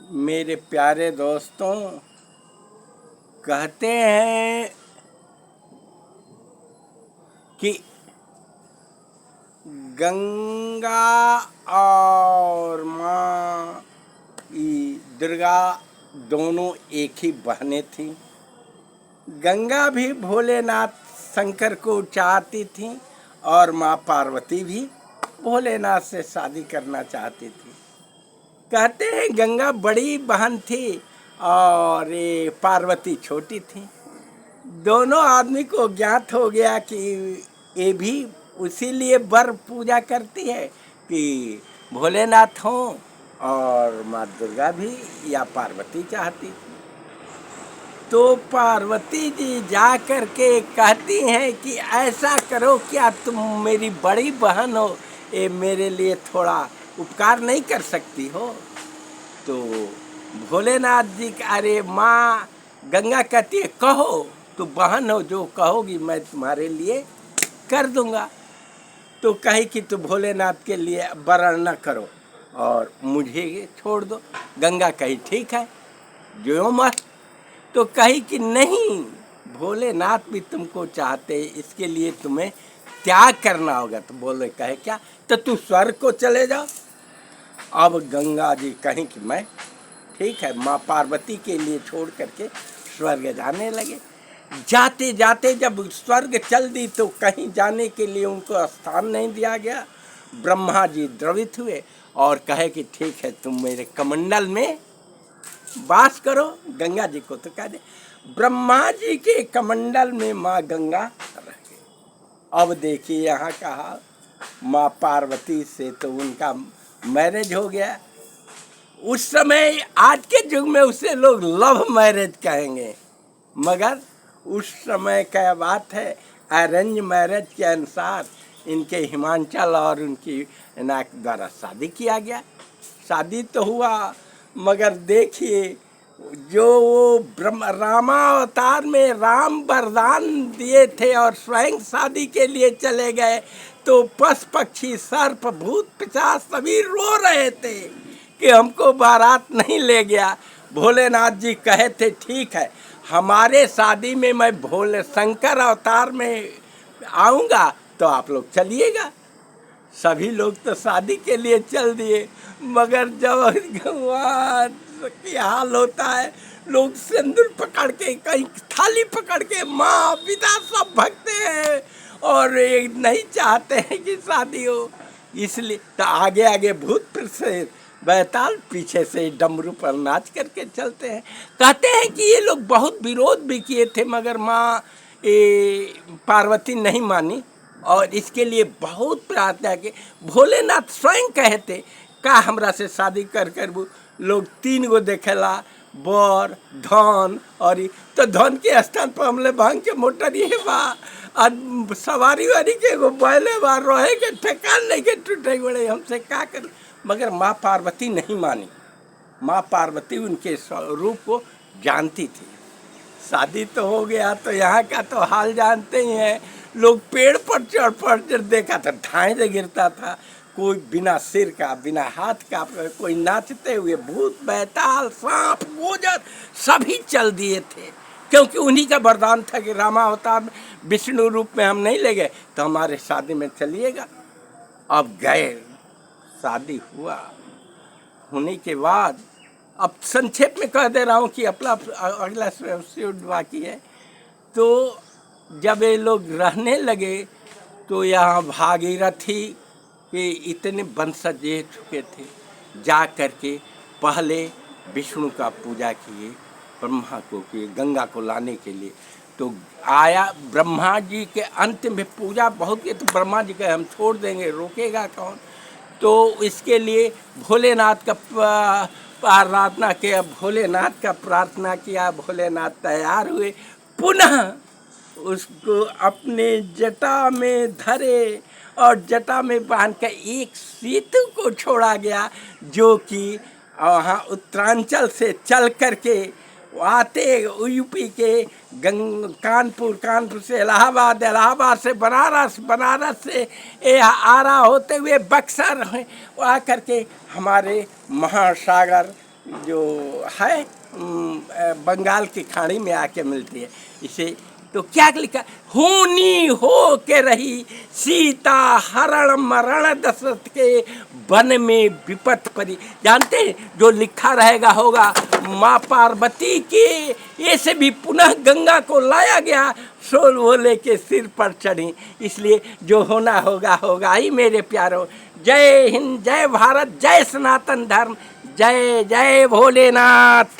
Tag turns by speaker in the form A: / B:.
A: मेरे प्यारे दोस्तों, कहते हैं कि गंगा और माँ दुर्गा दोनों एक ही बहनें थीं। गंगा भी भोलेनाथ शंकर को चाहती थी और माँ पार्वती भी भोलेनाथ से शादी करना चाहती थी। कहते हैं गंगा बड़ी बहन थी और ये पार्वती छोटी थी। दोनों आदमी को ज्ञात हो गया कि ये भी उसी लिए वर पूजा करती है कि भोलेनाथ हों, और माँ दुर्गा भी या पार्वती चाहती थी। तो पार्वती जी जा कर के कहती हैं कि ऐसा करो, क्या तुम मेरी बड़ी बहन हो, ये मेरे लिए थोड़ा उपकार नहीं कर सकती हो? तो भोलेनाथ जी अरे माँ गंगा कहती है कहो, तो बहन हो, जो कहोगी मैं तुम्हारे लिए कर दूंगा। तो कही कि तो भोलेनाथ के लिए वरण न करो और मुझे छोड़ दो। गंगा कही ठीक है, जो मत। तो कही कि नहीं, भोलेनाथ भी तुमको चाहते, इसके लिए तुम्हें त्याग करना होगा। तो बोले कहे क्या, तो तू स्वर्ग को चले जाओ। अब गंगा जी कहीं कि मैं ठीक है, माँ पार्वती के लिए छोड़ करके स्वर्ग जाने लगे। जाते जाते जब स्वर्ग चल दी तो कहीं जाने के लिए उनको स्थान नहीं दिया गया। ब्रह्मा जी द्रवित हुए और कहे कि ठीक है, तुम मेरे कमंडल में वास करो। गंगा जी को तो कह दे, ब्रह्मा जी के कमंडल में माँ गंगा रह गई। अब देखिए यहाँ कहा माँ पार्वती से तो उनका मैरिज हो गया। उस समय आज के युग में उसे लोग लव मैरिज कहेंगे, मगर उस समय क्या बात है, अरेंज मैरिज के अनुसार इनके हिमांचल और उनकी नाक द्वारा शादी किया गया। शादी तो हुआ, मगर देखिए जो वो रामावतार में राम वरदान दिए थे और स्वयं शादी के लिए चले गए, तो पशु पक्षी सर्प भूत पिशाच सभी रो रहे थे कि हमको बारात नहीं ले गया। भोलेनाथ जी कहे थे ठीक है, हमारे शादी में मैं भोले शंकर अवतार में आऊँगा तो आप लोग चलिएगा। सभी लोग तो शादी के लिए चल दिए, मगर जब वहाँ की हाल होता है, लोग सिंदूर पकड़ के, कहीं थाली पकड़ के माँ पिता सब भगते हैं और ये नहीं चाहते हैं कि शादी हो। इसलिए तो आगे आगे भूत प्रेत बैताल पीछे से डमरू पर नाच करके चलते हैं। कहते हैं कि ये लोग बहुत विरोध भी किए थे, मगर माँ पार्वती नहीं मानी और इसके लिए बहुत प्रार्थना की। भोलेनाथ स्वयं कहते का हमरा से शादी कर कर वो लोग 3 गो देखेला, बर धन और तो धन के स्थान पर हमले भांग के मोटर ये बा, सवारी वारी के एगो बैले बा, रहे के ठेकान नहीं के टूटे बड़े, हमसे का कर। मगर माँ पार्वती नहीं मानी। माँ पार्वती उनके स्वरूप को जानती थी। शादी तो हो गया, तो यहाँ का तो हाल जानते ही हैं। लोग पेड़ पर चढ़ देखा था, ढाई से गिरता था, कोई बिना सिर का बिना हाथ का, कोई नाचते हुए, भूत बैताल सांप गोजर सभी चल दिए थे, क्योंकि उन्हीं का वरदान था कि रामावतार में विष्णु रूप में हम नहीं ले गए तो हमारे शादी में चलिएगा। अब गए, शादी हुआ। होने के बाद अब संक्षेप में कह दे रहा हूँ कि अपना अगला शेड्यूल बाकी है। तो जब ये लोग रहने लगे तो यहाँ भागीरथी के इतने वंशज ये चुके थे, जा कर के पहले विष्णु का पूजा किए, ब्रह्मा को किए, गंगा को लाने के लिए। तो आया ब्रह्मा जी के अंत में पूजा बहुत की, तो ब्रह्मा जी कहे हम छोड़ देंगे, रोकेगा कौन? तो इसके लिए भोलेनाथ का प्रार्थना किया, भोलेनाथ का प्रार्थना किया। भोलेनाथ तैयार हुए, पुनः उसको अपने जटा में धरे और जटा में बांध कर एक सेतु को छोड़ा गया, जो कि वहाँ उत्तरांचल से चल करके आते यूपी के कानपुर, कानपुर से इलाहाबाद, इलाहाबाद से बनारस, बनारस से आरा होते हुए बक्सर आ करके हमारे महासागर जो है बंगाल की खाड़ी में आके मिलती है। इसे तो क्या लिखा, होनी हो के रही सीता हरण मरण दशरथ के वन में विपत परी। जानते हैं जो लिखा रहेगा होगा माँ पार्वती की ऐसे भी पुनः गंगा को लाया गया, सोल भोले के सिर पर चढ़ी। इसलिए जो होना होगा होगा ही मेरे प्यारों। जय हिंद, जय भारत, जय सनातन धर्म, जय जय भोलेनाथ।